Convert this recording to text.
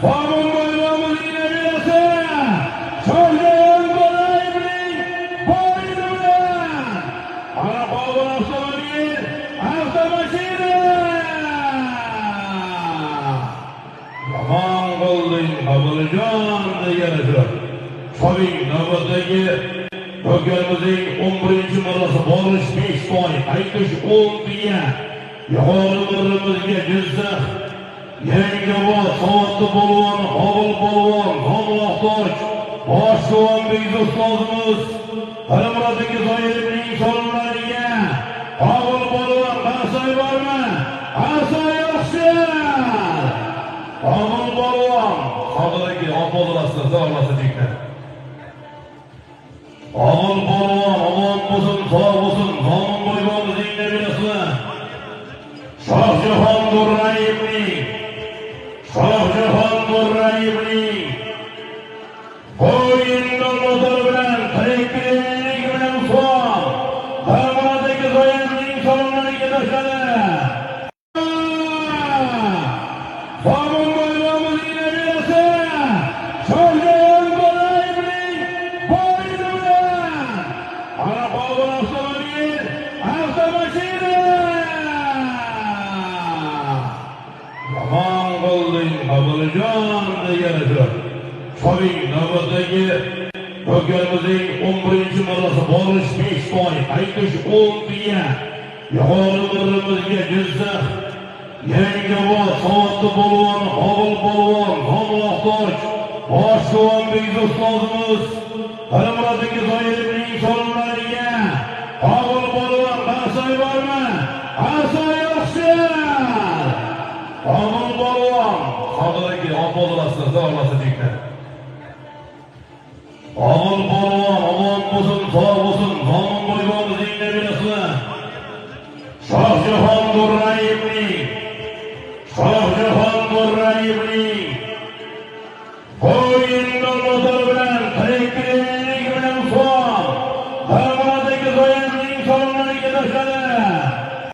Famın bayrağımız yine birisi. Şahjayan Kolayev'in boynuna. Ana Pavlov avtomobil avtomashina. Yaman qo'lding Qabuljon deganidir. Sho'ring navbatdagi To'kkanimizning 11-chi marrasi borish 5 poy, qaytish 10 biya. Yuqori birrimizga Jizzax Yangiobod Savodli polvon, Qobul polvon, Komloqtoj, Boshqon Begzi ustozimiz Qarimurodingiz Zoirovning so'rovlariga Qobul polvon qarsoy bormi? Qarsoy yaxshi. Qobul polvon hozirgi opozorasida sog'lasizlikda. Qobul polvon omon bo'lsin, sog' bo'lsin, Zomin boybog'imizning nabirasi. Shohjahon Nurrayevning bo'yinda motor bilan tiriklik bilan son Qarimurodingiz Zoirovning so'rovlariga tashladi. Famın bayrağımızın nabirasi Shohjayan Kolayev'ning boynuna. Ana Pavlov avtomobil avtomashina. Yaman qo'lding Qabuljon deganidir. Sho'ring navbatdagi To'kkanimizning 11-chi marrasi borish 5 poy, qaytish 10 biya. Yuqori birrimizga Jizzax Yangiobod Savodli polvon, Qobul polvon, Komloqtoj, Boshqon Begzi ustozimiz Qarimurodingiz Zoirovning so'rovlariga Qobul polvon qarsoy bormi? Qarsoy yaxshi. Qobul polvon hozirgi opozorasida sog'lasizlikda. Qobul polvon omon bo'lsin, sog' bo'lsin, Zomin boybog'imizning nabirasi. Shohjahon